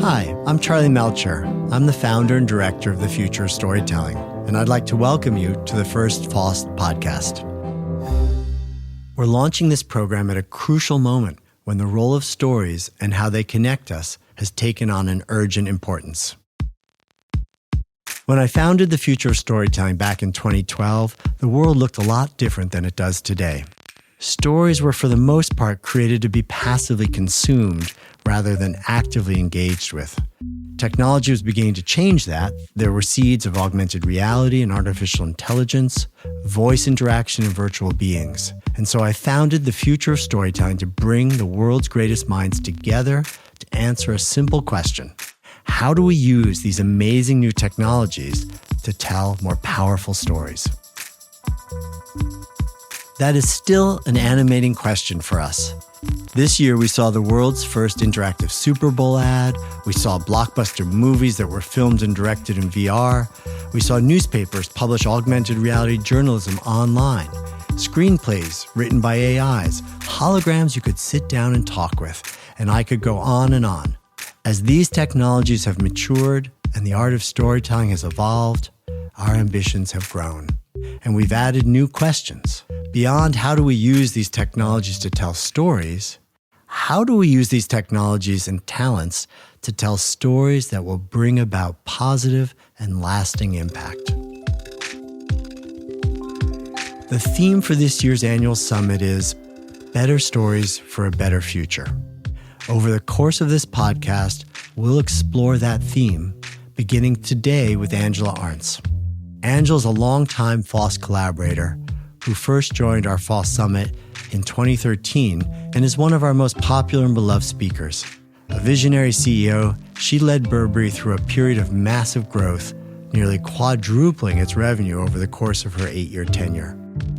Hi, I'm Charlie Melcher. I'm the founder and director of the Future of Storytelling, and I'd like to welcome you to the first FoST podcast. We're launching this program at a crucial moment when the role of stories and how they connect us has taken on an urgent importance. When I founded the Future of Storytelling back in 2012, the world looked a lot different than it does today. Stories were for the most part created to be passively consumed rather than actively engaged with. Technology was beginning to change that. There were seeds of augmented reality and artificial intelligence, voice interaction, and virtual beings. And so I founded the Future of Storytelling to bring the world's greatest minds together to answer a simple question. How do we use these amazing new technologies to tell more powerful stories? That is still an animating question for us. This year, we saw the world's first interactive Super Bowl ad. We saw blockbuster movies that were filmed and directed in VR. We saw newspapers publish augmented reality journalism online, screenplays written by AIs, holograms you could sit down and talk with, and I could go on and on. As these technologies have matured and the art of storytelling has evolved, our ambitions have grown. And we've added new questions. Beyond how do we use these technologies to tell stories, how do we use these technologies and talents to tell stories that will bring about positive and lasting impact? The theme for this year's annual summit is Better Stories for a Better Future. Over the course of this podcast, we'll explore that theme, beginning today with Angela Ahrendts. Angela's a longtime FoST collaborator who first joined our FoST Summit in 2013 and is one of our most popular and beloved speakers. A visionary CEO, she led Burberry through a period of massive growth, nearly quadrupling its revenue over the course of her 8-year tenure.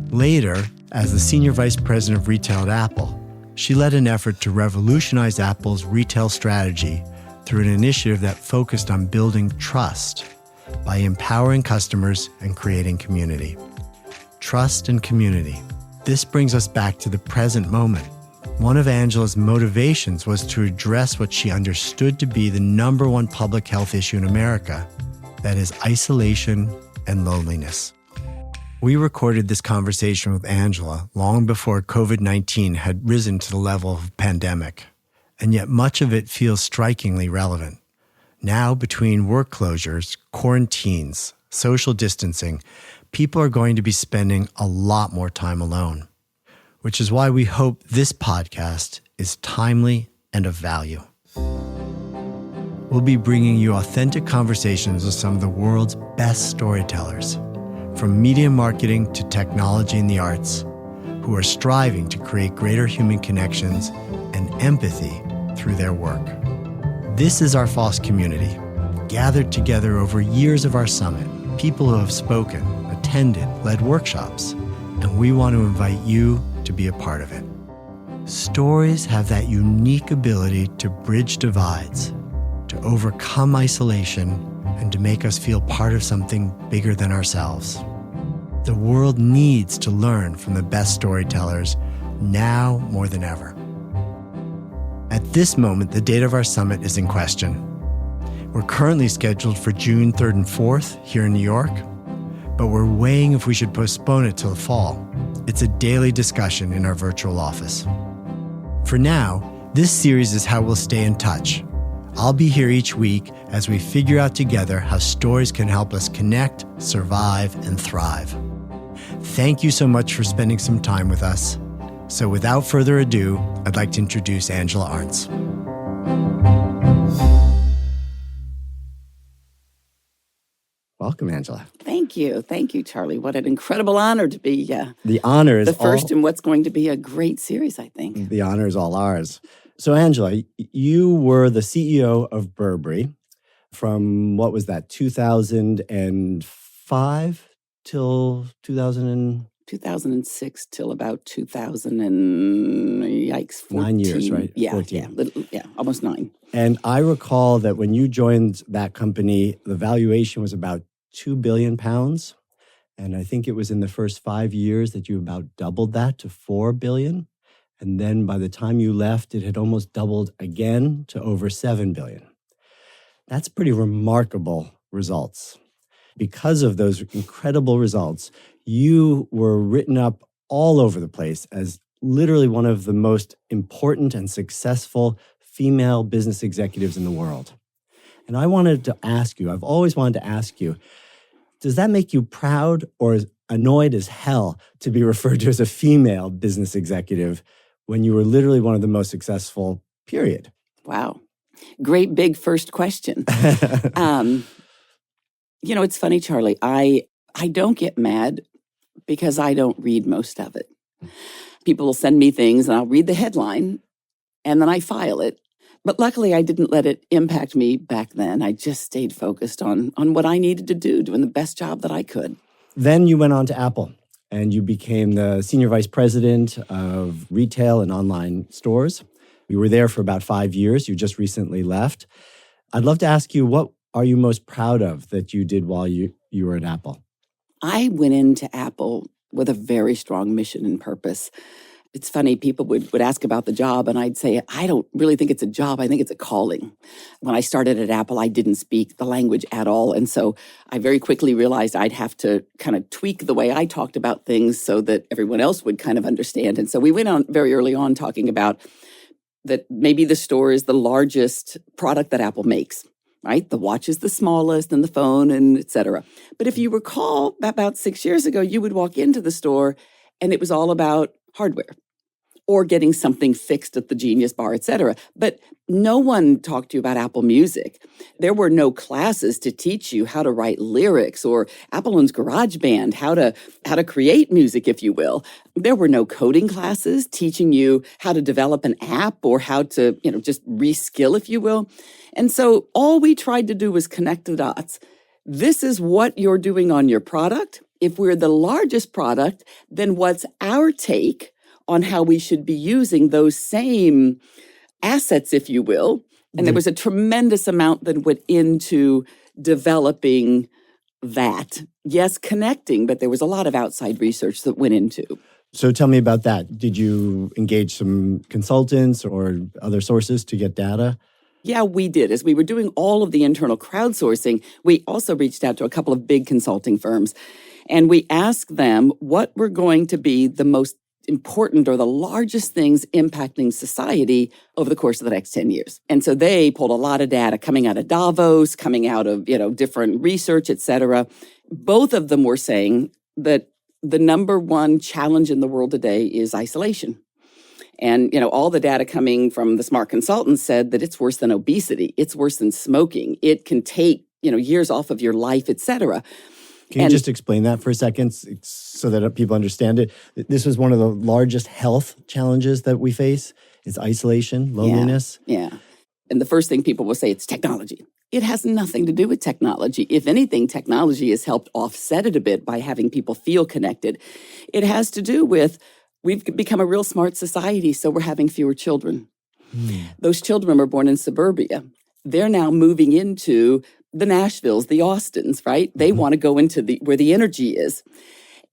Later, as the senior vice president of retail at Apple, she led an effort to revolutionize Apple's retail strategy through an initiative that focused on building trust by empowering customers and creating community. Trust and community. This brings us back to the present moment. One of Angela's motivations was to address what she understood to be the number one public health issue in America, that is isolation and loneliness. We recorded this conversation with Angela long before COVID-19 had risen to the level of a pandemic, and yet much of it feels strikingly relevant. Now, between work closures, quarantines, social distancing, people are going to be spending a lot more time alone, which is why we hope this podcast is timely and of value. We'll be bringing you authentic conversations with some of the world's best storytellers, from media marketing to technology and the arts, who are striving to create greater human connections and empathy through their work. This is our FoST community, gathered together over years of our summit, people who have spoken, attended, led workshops, and we want to invite you to be a part of it. Stories have that unique ability to bridge divides, to overcome isolation, and to make us feel part of something bigger than ourselves. The world needs to learn from the best storytellers now more than ever. At this moment, the date of our summit is in question. We're currently scheduled for June 3rd and 4th here in New York, but we're weighing if we should postpone it till the fall. It's a daily discussion in our virtual office. For now, this series is how we'll stay in touch. I'll be here each week as we figure out together how stories can help us connect, survive, and thrive. Thank you so much for spending some time with us. So without further ado, I'd like to introduce Angela Ahrendts. Welcome, Angela. Thank you. Thank you, Charlie. What an incredible honor to be the honor is the first in what's going to be a great series, I think. The honor is all ours. So, Angela, you were the CEO of Burberry from, what was that, 2005 till 2006 till about 2000 and, yikes, 14. 9 years, right? Yeah, 14. Almost 9. And I recall that when you joined that company, the valuation was about £2 billion. And I think it was in the first 5 years that you about doubled that to $4 billion. And then by the time you left, it had almost doubled again to over 7 billion. That's pretty remarkable results. Because of those incredible results, you were written up all over the place as literally one of the most important and successful female business executives in the world. And I wanted to ask you, I've always wanted to ask you, does that make you proud or annoyed as hell to be referred to as a female business executive when you were literally one of the most successful, period? Wow. Great big first question. It's funny, Charlie. I don't get mad because I don't read most of it. People will send me things and I'll read the headline and then I file it. But luckily, I didn't let it impact me back then. I just stayed focused on what I needed to do, doing the best job that I could. Then you went on to Apple and you became the senior vice president of retail and online stores. You were there for about 5 years. You just recently left. I'd love to ask you, what are you most proud of that you did while you were at Apple? I went into Apple with a very strong mission and purpose. It's funny, people would ask about the job, and I'd say, I don't really think it's a job. I think it's a calling. When I started at Apple, I didn't speak the language at all. And so I very quickly realized I'd have to kind of tweak the way I talked about things so that everyone else would kind of understand. And so we went on very early on talking about that maybe the store is the largest product that Apple makes, right? The watch is the smallest and the phone and et cetera. But if you recall, about 6 years ago, you would walk into the store and it was all about hardware or getting something fixed at the Genius Bar, et cetera. But no one talked to you about Apple Music. There were no classes to teach you how to write lyrics or Apple owns GarageBand, how to create music, if you will. There were no coding classes teaching you how to develop an app or how to, just reskill, if you will. And so all we tried to do was connect the dots. This is what you're doing on your product. If we're the largest product, then what's our take on how we should be using those same assets, if you will? And there was a tremendous amount that went into developing that. Yes, connecting, but there was a lot of outside research that went into. So tell me about that. Did you engage some consultants or other sources to get data? Yeah, we did. As we were doing all of the internal crowdsourcing, we also reached out to a couple of big consulting firms. And we asked them what were going to be the most important or the largest things impacting society over the course of the next 10 years. And so they pulled a lot of data coming out of Davos, coming out of, different research, et cetera. Both of them were saying that the number one challenge in the world today is isolation. And, all the data coming from the smart consultants said that it's worse than obesity. It's worse than smoking. It can take, years off of your life, et cetera. Can you just explain that for a second so that people understand it? This is one of the largest health challenges that we face. It's isolation, loneliness. Yeah. And the first thing people will say, it's technology. It has nothing to do with technology. If anything, technology has helped offset it a bit by having people feel connected. It has to do with we've become a real smart society, so we're having fewer children. Those children were born in suburbia. They're now moving into the Nashvilles, the Austins, right? They want to go into where the energy is.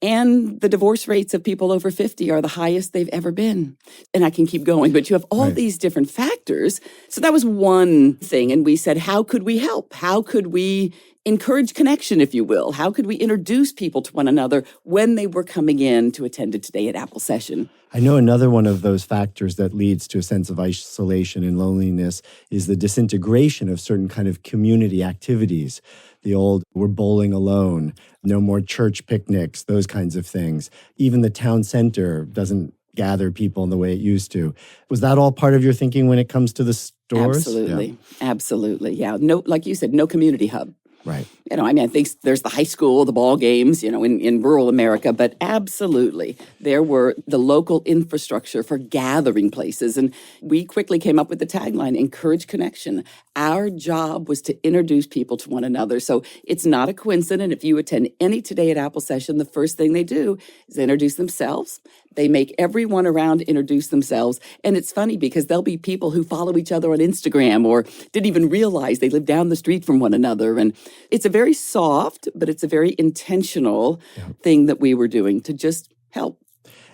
And the divorce rates of people over 50 are the highest they've ever been. And I can keep going, but you have all these different factors. So that was one thing. And we said, how could we help? How could we encourage connection, if you will? How could we introduce people to one another when they were coming in to attend a Today at Apple session? I know another one of those factors that leads to a sense of isolation and loneliness is the disintegration of certain kind of community activities. The old, we're bowling alone, no more church picnics, those kinds of things. Even the town center doesn't gather people in the way it used to. Was that all part of your thinking when it comes to the stores? Absolutely. Yeah. Absolutely. Yeah. No, like you said, no community hub. Right. I think there's the high school, the ball games, in rural America, but absolutely there were the local infrastructure for gathering places. And we quickly came up with the tagline, encourage connection. Our job was to introduce people to one another. So it's not a coincidence. If you attend any Today at Apple session, the first thing they do is introduce themselves. They make everyone around introduce themselves. And it's funny because there'll be people who follow each other on Instagram or didn't even realize they live down the street from one another. And it's a very soft, but it's a very intentional thing that we were doing to just help.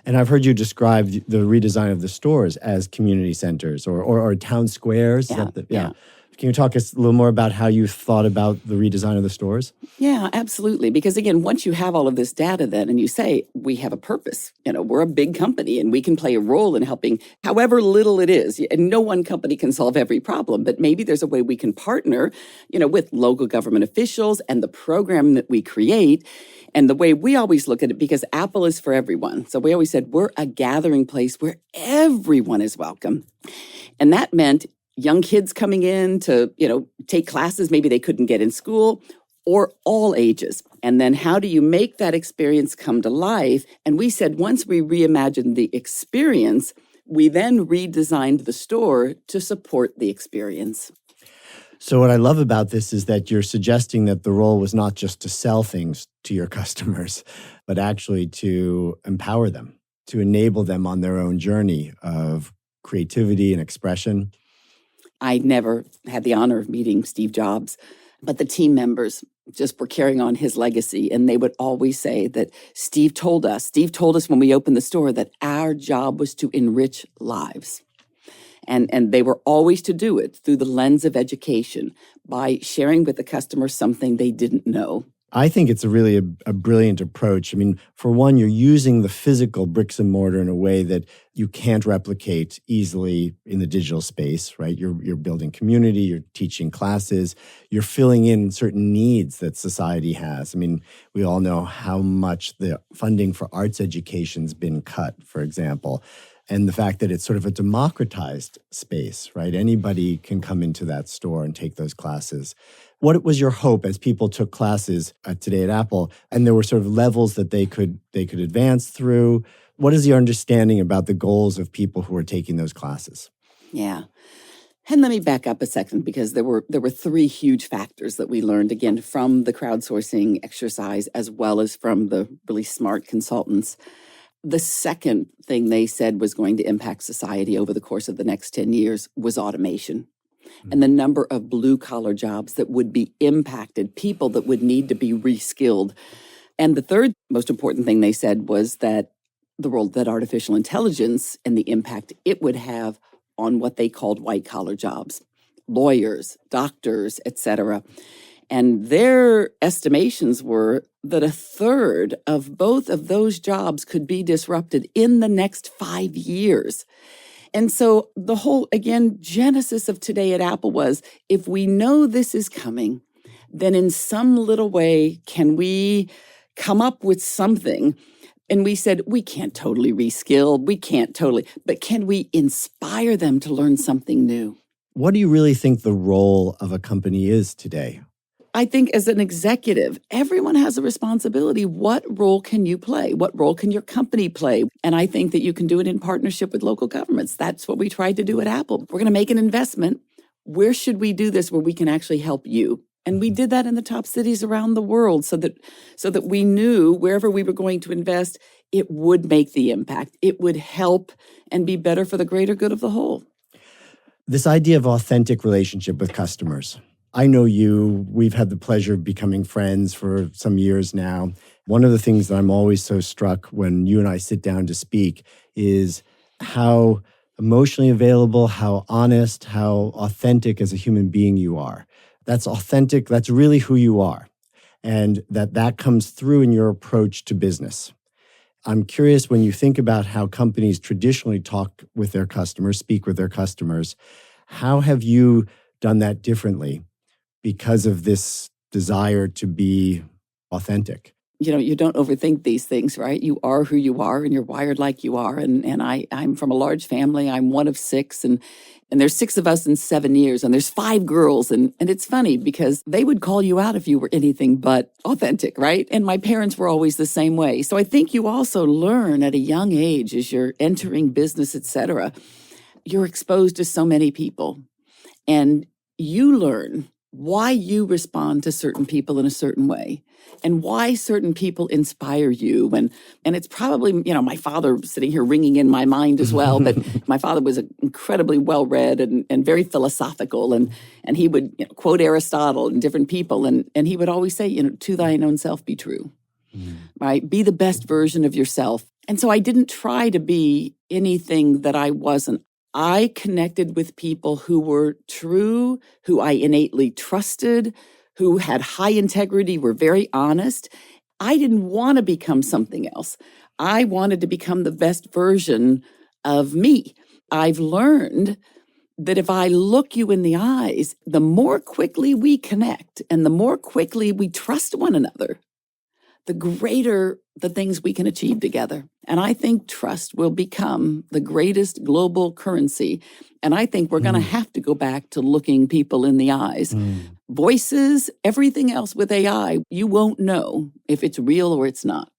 And I've heard you describe the redesign of the stores as community centers or town squares. Yeah. Can you talk us a little more about how you thought about the redesign of the stores? Yeah, absolutely. Because again, once you have all of this data then and you say, we have a purpose, we're a big company and we can play a role in helping however little it is. And no one company can solve every problem, but maybe there's a way we can partner, with local government officials and the program that we create. And the way we always look at it, because Apple is for everyone. So we always said we're a gathering place where everyone is welcome. And that meant young kids coming in to, take classes maybe they couldn't get in school, or all ages. And then how do you make that experience come to life? And we said once we reimagined the experience, we then redesigned the store to support the experience. So what I love about this is that you're suggesting that the role was not just to sell things to your customers, but actually to empower them, to enable them on their own journey of creativity and expression. I never had the honor of meeting Steve Jobs, but the team members just were carrying on his legacy. And they would always say that Steve told us when we opened the store that our job was to enrich lives. And they were always to do it through the lens of education by sharing with the customer something they didn't know. I think it's a brilliant approach. I mean, for one, you're using the physical bricks and mortar in a way that you can't replicate easily in the digital space, right? You're building community, you're teaching classes, you're filling in certain needs that society has. I mean, we all know how much the funding for arts education's been cut, for example. And the fact that it's sort of a democratized space, right? Anybody can come into that store and take those classes. What was your hope as people took classes today at Apple, and there were sort of levels that they could advance through? What is your understanding about the goals of people who are taking those classes? Yeah. And let me back up a second, because there were three huge factors that we learned, again, from the crowdsourcing exercise as well as from the really smart consultants. The second thing they said was going to impact society over the course of the next 10 years was automation. And the number of blue-collar jobs that would be impacted, people that would need to be reskilled. And the third most important thing they said was that the role that artificial intelligence and the impact it would have on what they called white-collar jobs, lawyers, doctors, etc. And their estimations were that a third of both of those jobs could be disrupted in the next 5 years. And so the whole, again, genesis of today at Apple was, if we know this is coming, then in some little way, can we come up with something? And we said, we can't totally reskill, but can we inspire them to learn something new? What do you really think the role of a company is today? I think as an executive, everyone has a responsibility. What role can you play? What role can your company play? And I think that you can do it in partnership with local governments. That's what we tried to do at Apple. We're going to make an investment. Where should we do this where we can actually help you? And we did that in the top cities around the world so that we knew wherever we were going to invest, it would make the impact. It would help and be better for the greater good of the whole. This idea of authentic relationship with customers. I know you. We've had the pleasure of becoming friends for some years now. One of the things that I'm always so struck when you and I sit down to speak is how emotionally available, how honest, how authentic as a human being you are. That's authentic. That's really who you are. And that comes through in your approach to business. I'm curious, when you think about how companies traditionally talk with their customers, speak with their customers, how have you done that differently because of this desire to be authentic? You don't overthink these things, right? You are who you are, and you're wired like you are. And I'm from a large family. I'm one of six, and there's 6 of us in 7 years, and there's 5 girls. And it's funny because they would call you out if you were anything but authentic, right? And my parents were always the same way. So I think you also learn at a young age as you're entering business, et cetera, you're exposed to so many people. And you learn why you respond to certain people in a certain way and why certain people inspire you. And it's probably, my father sitting here ringing in my mind as well, but my father was incredibly well-read and very philosophical. And he would quote Aristotle and different people. And he would always say, to thine own self be true, right? Be the best version of yourself. And so I didn't try to be anything that I wasn't. I connected with people who were true, who I innately trusted, who had high integrity, were very honest. I didn't want to become something else. I wanted to become the best version of me. I've learned that if I look you in the eyes, the more quickly we connect and the more quickly we trust one another, the greater the things we can achieve together. And I think trust will become the greatest global currency. And I think we're going to have to go back to looking people in the eyes. Voices, everything else with AI, you won't know if it's real or it's not.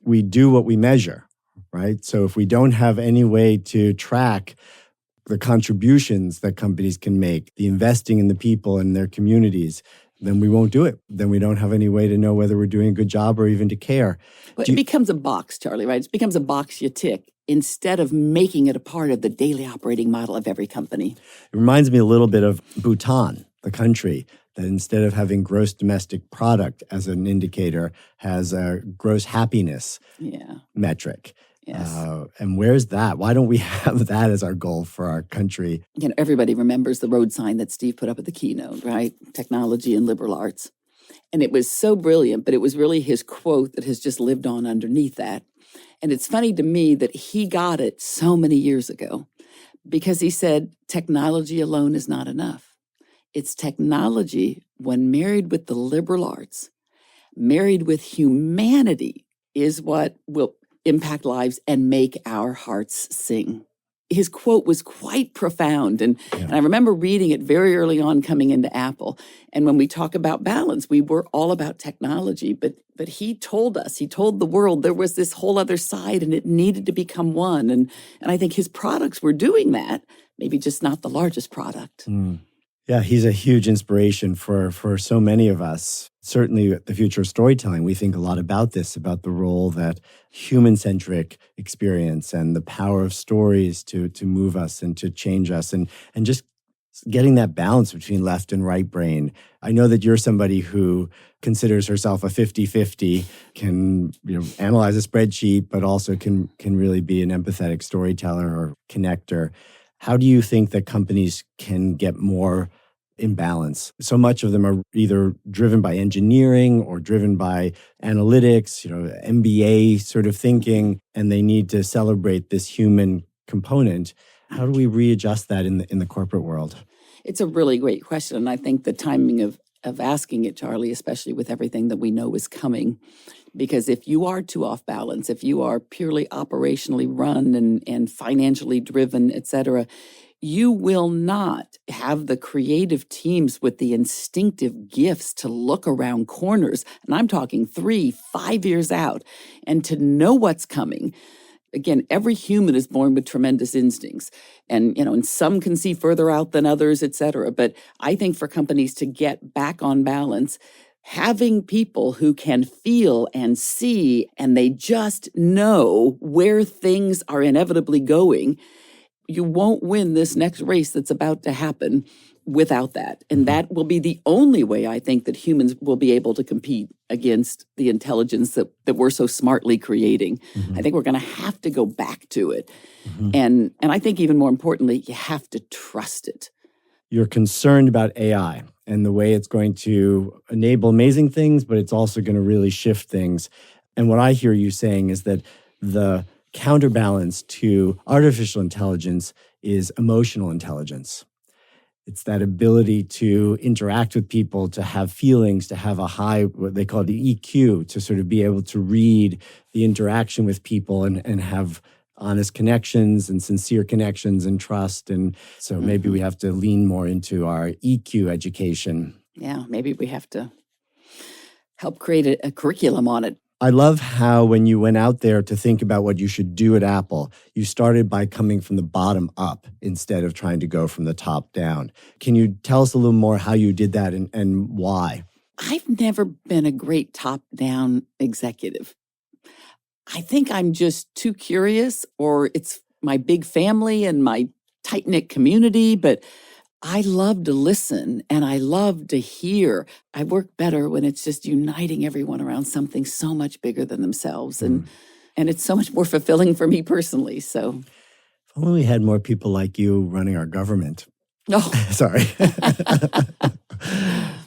We do what we measure, right? So if we don't have any way to track the contributions that companies can make, the investing in the people and their communities, then we won't do it. Then we don't have any way to know whether we're doing a good job or even to care. But it becomes a box, Charlie, right? It becomes a box you tick instead of making it a part of the daily operating model of every company. It reminds me a little bit of Bhutan, the country that instead of having gross domestic product as an indicator, has a gross happiness metric. Yes. And where's that? Why don't we have that as our goal for our country? You know, everybody remembers the road sign that Steve put up at the keynote, right? Technology and liberal arts. And it was so brilliant, but it was really his quote that has just lived on underneath that. And it's funny to me that he got it so many years ago because he said, technology alone is not enough. It's technology when married with the liberal arts, married with humanity is what will impact lives and make our hearts sing. His quote was quite profound. And I remember reading it very early on coming into Apple. And when we talk about balance, we were all about technology. But he told us, he told the world there was this whole other side and it needed to become one. And I think his products were doing that, maybe just not the largest product. Yeah, he's a huge inspiration for so many of us. Certainly at the Future of Storytelling, we think a lot about this, about the role that human-centric experience and the power of stories to move us and to change us and just getting that balance between left and right brain. I know that you're somebody who considers herself a 50-50, can analyze a spreadsheet, but also can really be an empathetic storyteller or connector. How do you think that companies can get more in balance? So much of them are either driven by engineering or driven by analytics, MBA sort of thinking, and they need to celebrate this human component. How do we readjust that in the corporate world? It's a really great question. And I think the timing of asking it, Charlie, especially with everything that we know is coming, because if you are too off balance, if you are purely operationally run and financially driven, et cetera, you will not have the creative teams with the instinctive gifts to look around corners. And I'm talking 3-5 years out and to know what's coming. Again, every human is born with tremendous instincts. And, and some can see further out than others, et cetera. But I think for companies to get back on balance, having people who can feel and see and they just know where things are inevitably going, you won't win this next race that's about to happen without that. And that will be the only way I think that humans will be able to compete against the intelligence that we're so smartly creating. I think we're going to have to go back to it. And I think even more importantly, you have to trust it. You're concerned about AI and the way it's going to enable amazing things, but it's also going to really shift things. And what I hear you saying is that the counterbalance to artificial intelligence is emotional intelligence. It's that ability to interact with people, to have feelings, to have a high, what they call the EQ, to sort of be able to read the interaction with people and have honest connections and sincere connections and trust. And so maybe we have to lean more into our EQ education. Yeah, maybe we have to help create a curriculum on it. I love how when you went out there to think about what you should do at Apple, you started by coming from the bottom up instead of trying to go from the top down. Can you tell us a little more how you did that and why? I've never been a great top-down executive. I think I'm just too curious, or it's my big family and my tight-knit community, but I love to listen and I love to hear. I work better when it's just uniting everyone around something so much bigger than themselves. And And it's so much more fulfilling for me personally. So, If only we had more people like you running our government. oh, Sorry.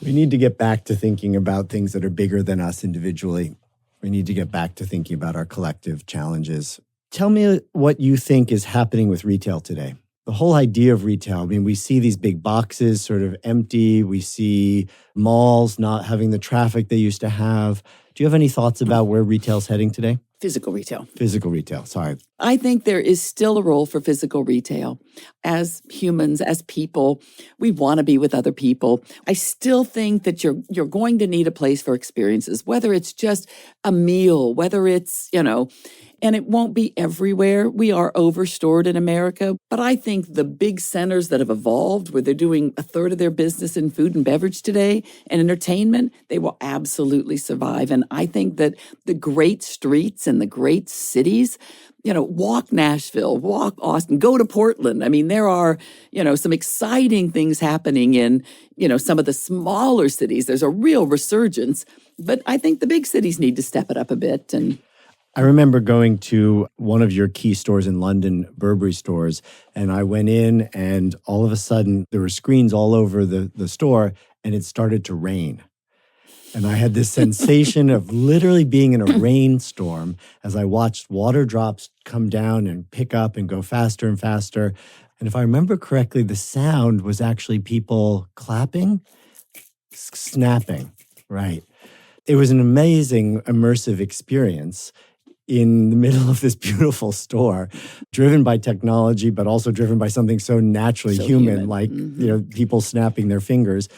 We need to get back to thinking about things that are bigger than us individually. We need to get back to thinking about our collective challenges. Tell me what you think is happening with retail today. The whole idea of retail, I mean, we see these big boxes sort of empty. We see malls not having the traffic they used to have. Do you have any thoughts about where retail's heading today? physical retail. Physical retail, sorry. I think there is still a role for physical retail. As humans, as people, we want to be with other people. I still think that you're going to need a place for experiences, whether it's just a meal, whether it's, and it won't be everywhere. We are overstored in America. But I think the big centers that have evolved, where they're doing a third of their business in food and beverage today and entertainment, they will absolutely survive. And I think that the great streets and the great cities, walk Nashville, walk Austin, go to Portland. I mean, there are, some exciting things happening in, some of the smaller cities. There's a real resurgence. But I think the big cities need to step it up a bit. And I remember going to one of your key stores in London, Burberry stores, and I went in and all of a sudden there were screens all over the store and it started to rain. And I had this sensation of literally being in a rainstorm as I watched water drops come down and pick up and go faster and faster. And if I remember correctly, the sound was actually people clapping, snapping, right? It was an amazing immersive experience in the middle of this beautiful store, driven by technology, but also driven by something so naturally human, like, people snapping their fingers.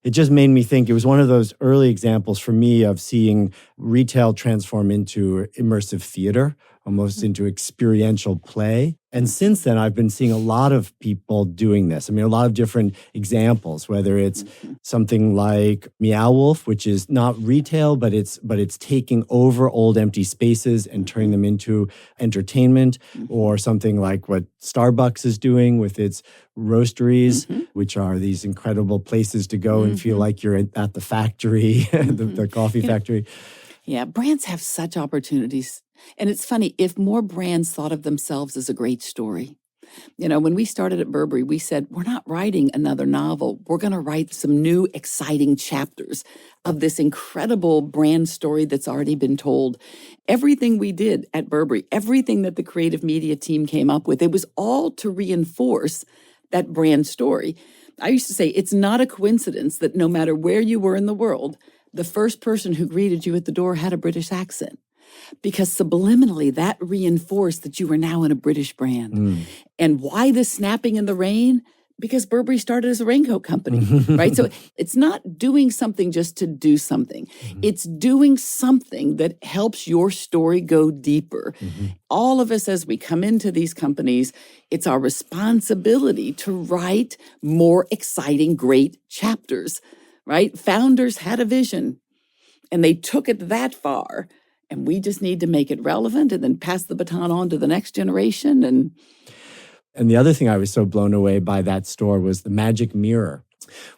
It just made me think, it was one of those early examples for me of seeing retail transform into immersive theater, almost into experiential play. And since then, I've been seeing a lot of people doing this. I mean, a lot of different examples, whether it's something like Meow Wolf, which is not retail, but it's taking over old empty spaces and turning them into entertainment, or something like what Starbucks is doing with its roasteries, which are these incredible places to go and feel like you're at the factory, the coffee factory. Yeah, brands have such opportunities. And it's funny, if more brands thought of themselves as a great story. When we started at Burberry, we said, we're not writing another novel. We're going to write some new, exciting chapters of this incredible brand story that's already been told. Everything we did at Burberry, everything that the creative media team came up with, it was all to reinforce that brand story. I used to say, it's not a coincidence that no matter where you were in the world, the first person who greeted you at the door had a British accent. Because subliminally, that reinforced that you were now in a British brand. And why the snapping in the rain? Because Burberry started as a raincoat company, right? So it's not doing something just to do something. It's doing something that helps your story go deeper. All of us, as we come into these companies, it's our responsibility to write more exciting, great chapters, right? Founders had a vision, and they took it that far. And we just need to make it relevant and then pass the baton on to the next generation. And the other thing I was so blown away by that store was the magic mirror.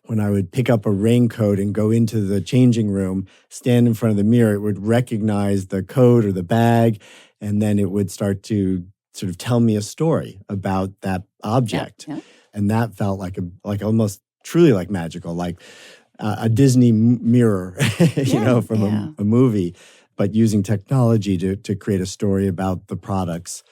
When I would pick up a raincoat and go into the changing room, stand in front of the mirror, it would recognize the coat or the bag, and then it would start to sort of tell me a story about that object. Yeah. And that felt like almost truly like magical, like a Disney mirror, from a movie, but using technology to create a story about the products.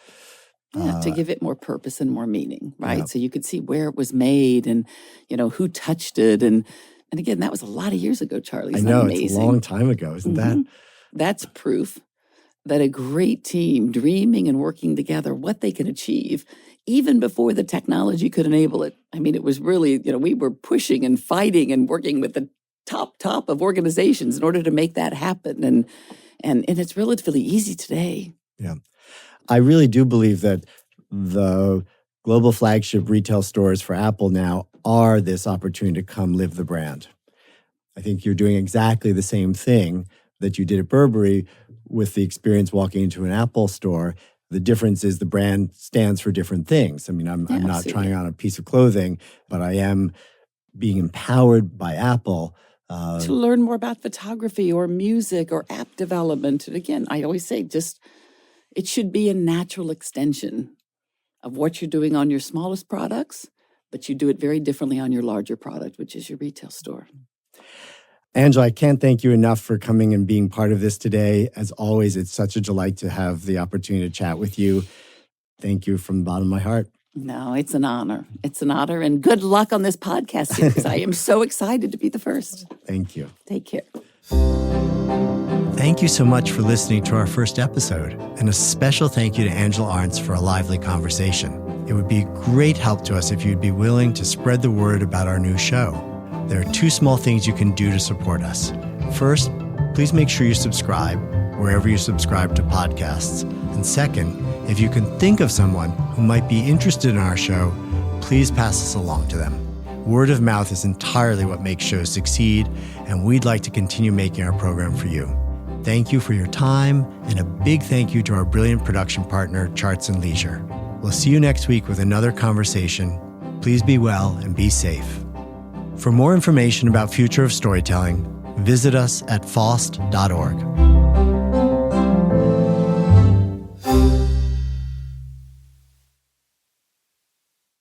To give it more purpose and more meaning, right? Yeah. So you could see where it was made and, who touched it. And again, that was a lot of years ago, Charlie. I know, it's a long time ago, isn't that? That's proof that a great team dreaming and working together, what they can achieve, even before the technology could enable it. I mean, it was really, we were pushing and fighting and working with the top of organizations in order to make that happen. And it's relatively easy today. Yeah. I really do believe that the global flagship retail stores for Apple now are this opportunity to come live the brand. I think you're doing exactly the same thing that you did at Burberry with the experience walking into an Apple store. The difference is the brand stands for different things. I mean, I'm not trying on a piece of clothing, but I am being empowered by Apple to learn more about photography or music or app development. And again, I always say, just It should be a natural extension of what you're doing on your smallest products, but you do it very differently on your larger product, which is your retail store. Angela, I can't thank you enough for coming and being part of this today. As always, it's such a delight to have the opportunity to chat with you. Thank you from the bottom of my heart. No, it's an honor. It's an honor, and good luck on this podcast series. I am so excited to be the first. Thank you. Take care. Thank you so much for listening to our first episode, and a special thank you to Angela Ahrendts for a lively conversation. It would be a great help to us if you'd be willing to spread the word about our new show. There are 2 small things you can do to support us. First, please make sure you subscribe wherever you subscribe to podcasts. And second, if you can think of someone who might be interested in our show, please pass us along to them. Word of mouth is entirely what makes shows succeed, and we'd like to continue making our program for you. Thank you for your time, and a big thank you to our brilliant production partner, Charts and Leisure. We'll see you next week with another conversation. Please be well and be safe. For more information about Future of Storytelling, visit us at FoST.org.